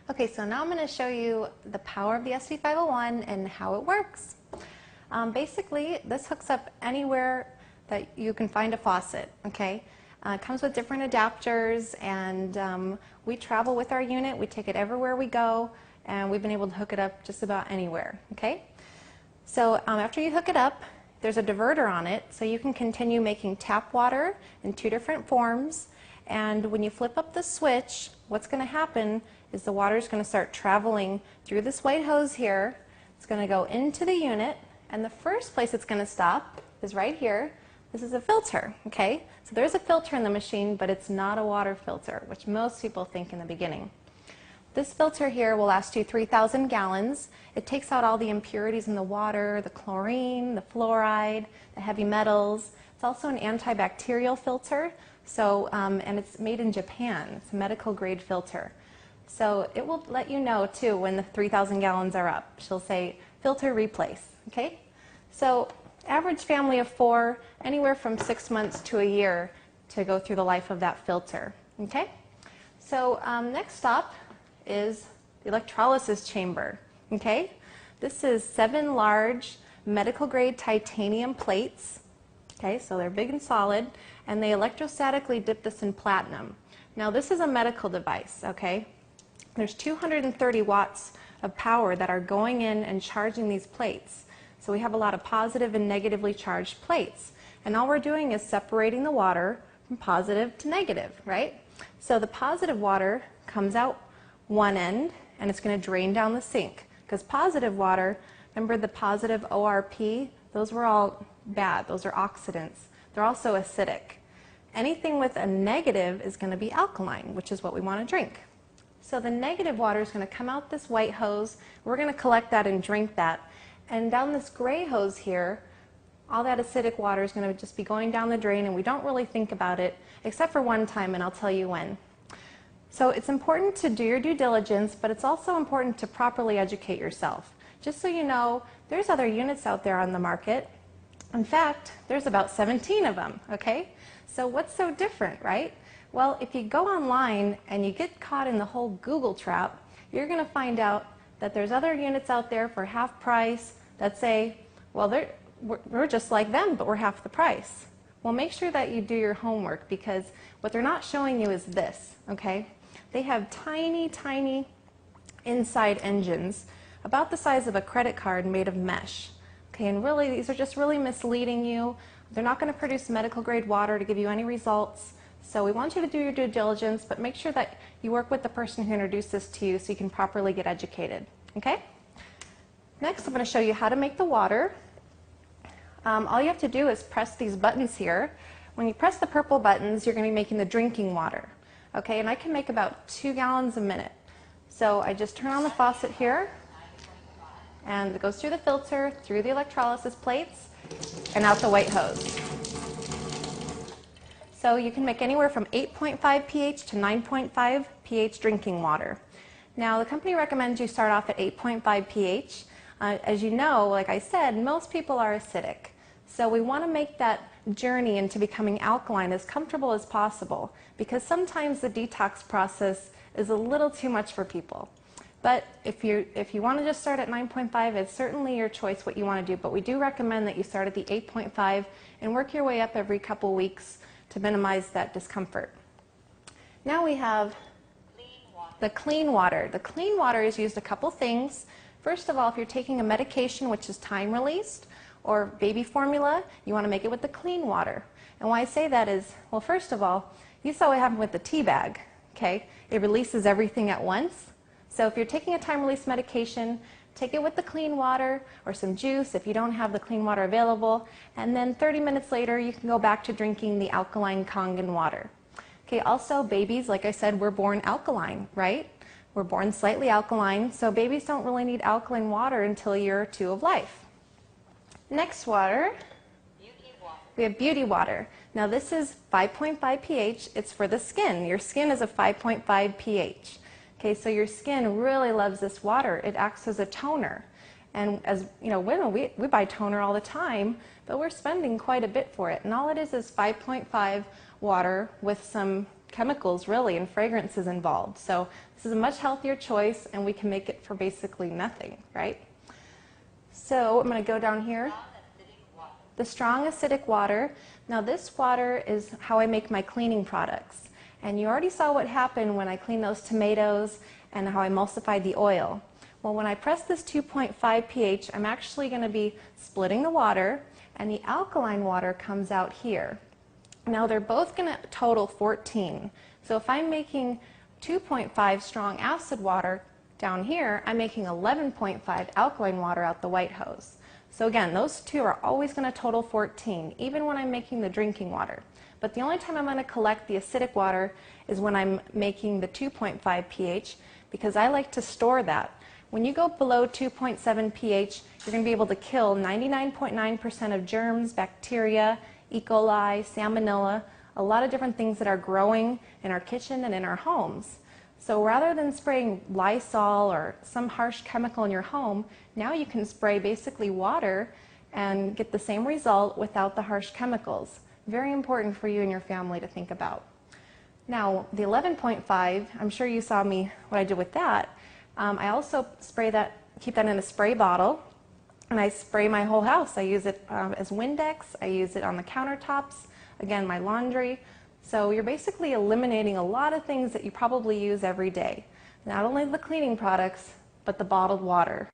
Okay, so now I'm going to show you the power of the SD501 and how it works. Basically, this hooks up anywhere that you can find a faucet, okay? It comes with different adapters, and we travel with our unit. We take it everywhere we go, and we've been able to hook it up just about anywhere, okay? So after you hook it up, there's a diverter on it, so you can continue making tap water in two different forms. And when you flip up the switch, what's going to happen is the water is going to start traveling through this white hose here. It's going to go into the unit, and the first place it's going to stop is right here. This is a filter, okay? So there's a filter in the machine, but it's not a water filter, which most people think in the beginning. This filter here will last you 3,000 gallons. It takes out all the impurities in the water, the chlorine, the fluoride, the heavy metals. It's also an antibacterial filter, so, and it's made in Japan. It's a medical grade filter. So it will let you know too when the 3,000 gallons are up. She'll say, filter replace, okay? So average family of 4, anywhere from 6 months to a year to go through the life of that filter, okay? So next stop is the electrolysis chamber, okay? This is 7 large medical grade titanium plates, okay? So they're big and solid, and they electrostatically dip this in platinum. Now this is a medical device, okay? There's 230 watts of power that are going in and charging these plates. So we have a lot of positive and negatively charged plates. And all we're doing is separating the water from positive to negative, right? So the positive water comes out one end, and it's going to drain down the sink. Because positive water, remember the positive ORP, those were all bad. Those are oxidants. They're also acidic. Anything with a negative is going to be alkaline, which is what we want to drink. So the negative water is going to come out this white hose. We're going to collect that and drink that. And down this gray hose here, all that acidic water is going to just be going down the drain, and we don't really think about it, except for one time, and I'll tell you when. So it's important to do your due diligence, but it's also important to properly educate yourself. Just so you know, there's other units out there on the market. In fact, there's about 17 of them, okay? So what's so different, right? Well, if you go online and you get caught in the whole Google trap, you're going to find out that there's other units out there for half price that say, well, we're just like them, but we're half the price. Well, make sure that you do your homework, because what they're not showing you is this, okay? They have tiny, tiny inside engines about the size of a credit card made of mesh. Okay, and really, these are just really misleading you. They're not going to produce medical grade water to give you any results. So we want you to do your due diligence, but make sure that you work with the person who introduced this to you so you can properly get educated. Okay? Next, I'm going to show you how to make the water. All you have to do is press these buttons here. When you press the purple buttons, you're going to be making the drinking water. Okay, and I can make about 2 gallons a minute. So I just turn on the faucet here, and it goes through the filter, through the electrolysis plates, and out the white hose. So you can make anywhere from 8.5 pH to 9.5 pH drinking water. Now the company recommends you start off at 8.5 pH. As you know, like I said, most people are acidic. So we want to make that journey into becoming alkaline as comfortable as possible, because sometimes the detox process is a little too much for people. But if you want to just start at 9.5, it's certainly your choice what you want to do, but we do recommend that you start at the 8.5 and work your way up every couple weeks to minimize that discomfort. Now we have the clean water. The clean water is used a couple things. First of all, if you're taking a medication which is time released or baby formula, you want to make it with the clean water. And why I say that is, well, first of all, you saw what happened with the tea bag, okay? It releases everything at once. So if you're taking a time release medication, take it with the clean water or some juice if you don't have the clean water available, and then 30 minutes later you can go back to drinking the alkaline Kangen water. Okay, also babies, like I said, we're born alkaline, right? We're born slightly alkaline, so babies don't really need alkaline water until year 2 of life. Next water, we have beauty water. Now this is 5.5 pH. It's for the skin. Your skin is a 5.5 pH. Okay, so your skin really loves this water. It acts as a toner. And as you know, women, we buy toner all the time, but we're spending quite a bit for it. And all it is 5.5 water with some chemicals really and fragrances involved. So this is a much healthier choice, and we can make it for basically nothing, right? So I'm going to go down here. The strong acidic water. Now this water is how I make my cleaning products. And you already saw what happened when I cleaned those tomatoes and how I emulsified the oil. Well, when I press this 2.5 pH, I'm actually going to be splitting the water, and the alkaline water comes out here. Now they're both going to total 14. So if I'm making 2.5 strong acid water down here, I'm making 11.5 alkaline water out the white hose. So again, those two are always going to total 14, even when I'm making the drinking water. But the only time I'm going to collect the acidic water is when I'm making the 2.5 pH, because I like to store that. When you go below 2.7 pH, you're going to be able to kill 99.9% of germs, bacteria, E. coli, salmonella, a lot of different things that are growing in our kitchen and in our homes. So rather than spraying Lysol or some harsh chemical in your home, now you can spray basically water and get the same result without the harsh chemicals. Very important for you and your family to think about. Now, the 11.5, I'm sure you saw what I did with that. I also spray that, keep that in a spray bottle, and I spray my whole house. I use it as Windex, I use it on the countertops, again, my laundry. So you're basically eliminating a lot of things that you probably use every day. Not only the cleaning products, but the bottled water.